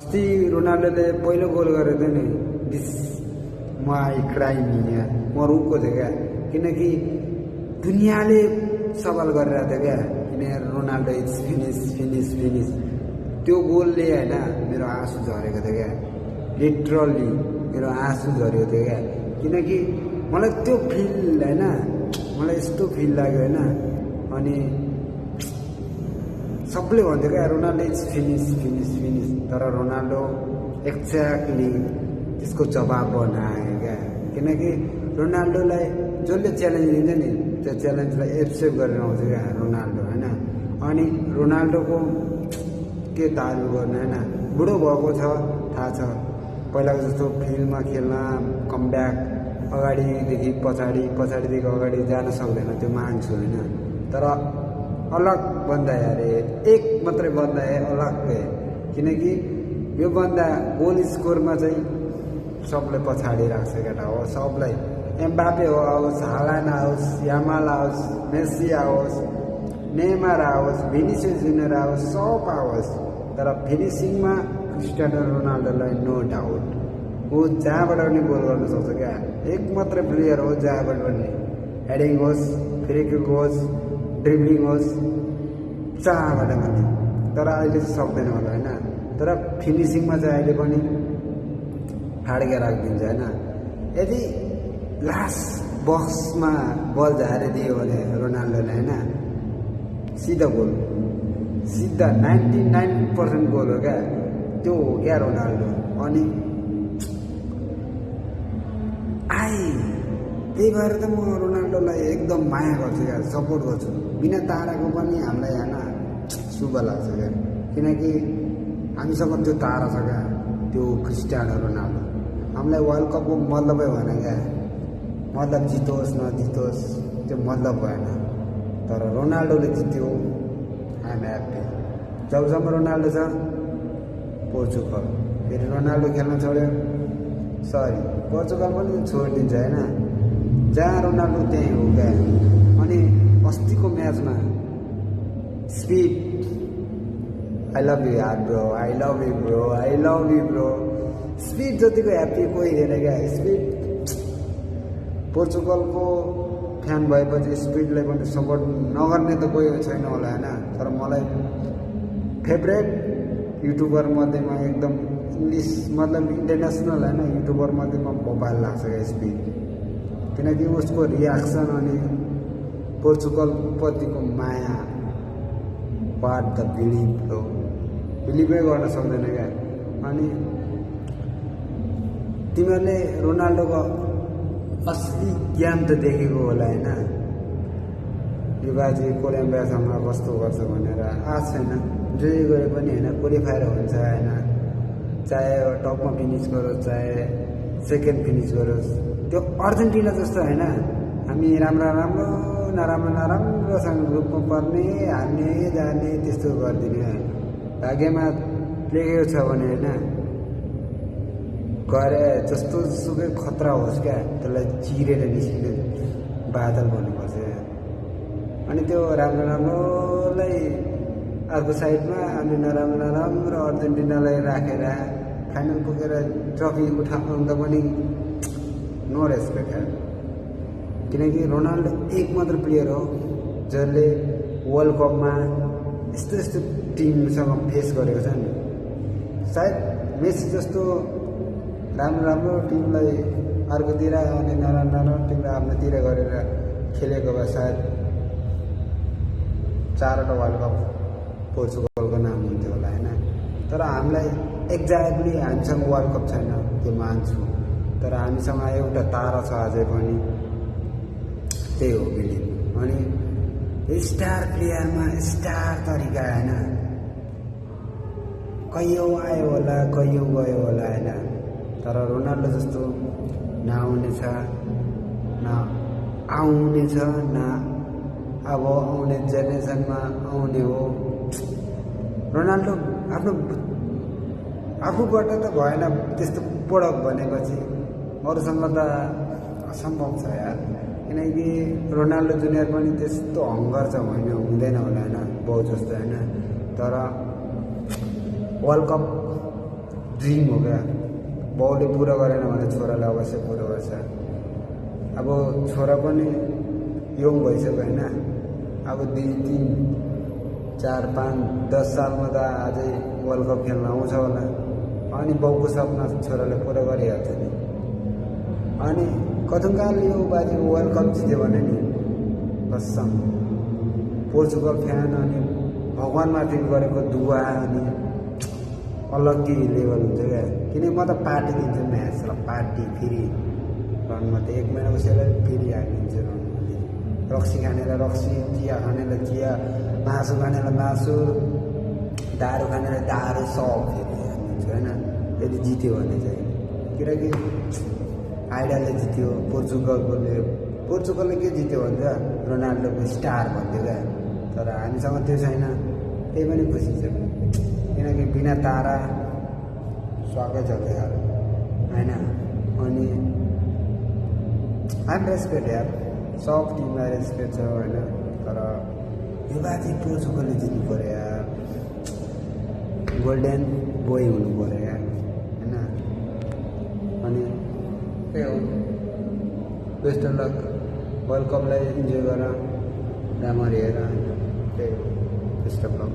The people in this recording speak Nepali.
अस्ति रोनाल्डोले पहिलो गोल गरेको थियो नि दिस माई क्राइम यहाँ म रुको थियो क्या किनकि दुनियाँले सवाल गरिरहेको थियो क्या किन Ronaldo is finish finish finish त्यो गोलले होइन मेरो आँसु झरेको थियो क्या लिटरली मेरो आँसु झरेको थियो क्या किनकि मलाई त्यो फिल होइन मलाई यस्तो फिल लाग्यो होइन अनि सबले भन्थ्यो क्या Ronaldo is finish finish finish तर रोनाल्डो एक्ज्याक्टली त्यसको जवाब बनायो क्या किनकि रोनाल्डोलाई जसले च्यालेन्ज दिन्छ नि त्यो च्यालेन्जलाई एक्सेप्ट गरेर आउँछ क्या रोनाल्डो होइन अनि रोनाल्डोको के तालु गर्नु होइन बुढो भएको छ थाहा छ पहिलाको जस्तो फिल्डमा खेल्न कमब्याक अगाडिदेखि पछाडिदेखि अगाडि जान सक्दैन त्यो मान्छु होइन तर अलग बन्दा अरे एक मात्रै बन्दा अलग किनकि यो बन्दा गोल स्कोरमा चाहिँ सबले पछाडि राख्छ केटा हो सबलाई एम्बापे आओस् हालान्ड आओस् यामाल आओस् मेसी आओस् नेमार आओस् भिनिसियस जुनियर आओस् सब आओस् तर फिनिसिङमा क्रिस्टियानो रोनाल्डोलाई नो डाउट ऊ जहाँबाट पनि गोल गर्न सक्छ क्या एक मात्रै प्लेयर हो जहाँबाट पनि हेडिङ होस् फ्री किक होस् ड्रिब्लिङ होस् जहाँबाट पनि तर अहिले चाहिँ सक्दैन होला होइन तर फिनिसिङमा चाहिँ अहिले पनि फाड्के राखिदिन्छ होइन यदि लास्ट बक्समा बल झारिदियो भने रोनाल्डोले होइन सिधा गोल सिधा 99% गोल हो क्या त्यो हो क्या रोनाल्डो अनि त्यही भएर त म रोनाल्डोलाई एकदम माया गर्छु क्या सपोर्ट गर्छु बिना ताराको पनि हामीलाई होइन शुभ लाग्छ क्या किनकि हामीसँग त्यो तारा छ क्या त्यो क्रिस्टियानो रोनाल्डो हामीलाई वर्ल्ड कपको मतलबै भएन क्या मतलब जितोस् नजितोस् त्यो मतलब भएन तर रोनाल्डोले जित्यो आइएम ह्याप्पी जबसम्म रोनाल्डो छ पोर्चुगल फेरि रोनाल्डो खेल्न छोड्यो सरी पोर्चुगल पनि छोडिदिन्छ होइन जहाँ रोनाल्डो त्यहीँ हो क्या अनि अस्तिको म्याचमा स्पिड आई लभ यु यार bro I love you bro I love you bro speed जतिको ह्याप्पी कोही थिएन क्या स्पिड पोर्चुगलको फ्यान भएपछि स्पिडलाई पनि सपोर्ट नगर्ने त कोही छैन होला होइन तर मलाई फेभरेट युट्युबर मध्येमा एकदम इङ्ग्लिस मतलब इन्टरनेसनल होइन युट्युबर मध्येमा भोपाल लाग्छ क्या स्पिड किनकि उसको रियाक्सन अनि पोर्चुगलप्रतिको माया वाट द बिलिभ हो बिलिभै गर्न सक्दैन क्या अनि तिमीहरूले रोनाल्डोको असली ज्ञान त देखेको होला होइन यो बाजे कोलम्बियासँग कस्तो गर्छ भनेर आश छैन जे गरे पनि होइन क्वालिफायर हुन्छ होइन चाहे टपमा फिनिस गरोस् चाहे सेकेन्ड फिनिस गरोस् त्यो अर्जेन्टिना जस्तो होइन हामी नराम्रोसँग ग्रुपमा पर्ने हार्ने जाने त्यस्तो गरिदिने भाग्यमा लेखेको छ भने होइन गरे जस्तो सुकै खतरा होस् क्या त्यसलाई चिरेर निस्किने बादल भन्नुपर्छ अनि त्यो राम्रोलाई अर्को साइडमा अनि नराम्रो अर्जेन्टिनालाई राखेर फाइनल पुगेर ट्रफी उठाउँदा पनि नो रेस्पेक्ट किनकि रोनाल्डो एक मात्र प्लेयर हो जसले वर्ल्ड कपमा यस्तो टिमसँग फेस गरेको छ नि सायद मेसी जस्तो राम्रो टिमलाई अर्कोतिर अनि नराम्रो टिमलाई आफ्नोतिर गरेर खेलेको भए सायद 4वटा वर्ल्ड कप पोर्चुगलको नाम हुन्थ्यो होला होइन तर हामीलाई एक्ज्याक्टली हामीसँग वर्ल्ड कप छैन त्यो मान्छु तर हामीसँग एउटा तारा छ अझै पनि त्यही हो बिलिभ अनि स्टार प्लेयरमा स्टार तरिका होइन कैयौँ आयो होला कैयौँ गयो होला होइन तर रोनाल्डो जस्तो नआउने छ न आउने छ न अब आउने जेनेरेसनमा आउने हो रोनाल्डो आफूबाट त भएन त्यस्तो प्रोडक्ट भनेपछि अरूसँग त असम्भव छ यार किनकि रोनाल्डो जुनियर पनि त्यस्तो हङ्गर छ होइन हुँदैन होला होइन बहुत जस्तो होइन तर वर्ल्ड कप ड्रिम हो क्या। बाउले पुरा गरेन भने छोराले अवश्य पुरा गर्छ। अब छोरा पनि यङ भइसक्यो होइन, अब 2, 3, 4, 5, 10 सालमा त अझै वर्ल्ड कप खेल्न आउँछ होला। अनि बाउको सपना छोराले पुरा गरिहाल्छ नि। अनि कथुङ्काल यो बाजे वर्ल्ड कप जित्यो भने नि कसम पोर्चुगल फ्यान अनि भगवान्माथि गरेको दुआ अनि अलग्गै लेभल हुन्छ क्या। किनकि म त पार्टी दिन्छु म्याचलाई, पार्टी फेरि रनमा त 1 महिनाको सेलेरी फेरि हालिदिन्छु रनमा। रक्सी खानेलाई रक्सी, चिया खानेलाई चिया, मासु खानेलाई मासु, दारू खानेलाई दारू सब फेरि हालिदिन्छु होइन, यदि जित्यो भने चाहिँ। किनकि आइडियाले जित्यो, पोर्चुगलले के जित्यो भन्छ रोनाल्डोको स्टार भन्थ्यो क्या। तर हामीसँग त्यो छैन, त्यही पनि खुसी छ। किनकि बिना तारा स्वागत छ यार होइन। अनि आइम रेस्पेक्ट यार, सब टिमलाई रेस्पेक्ट छ होइन। तर यो बाजी पोर्चुगलले जित्नु पऱ्यो यार, गोल्डेन बोय हुनु पऱ्यो यार होइन। अनि त्यही हो, बेस्ट अफ लक, वर्ल्ड कपलाई इन्जोय गर, राम्ररी हेर होइन। त्यही हो, बेस्ट अफ लक।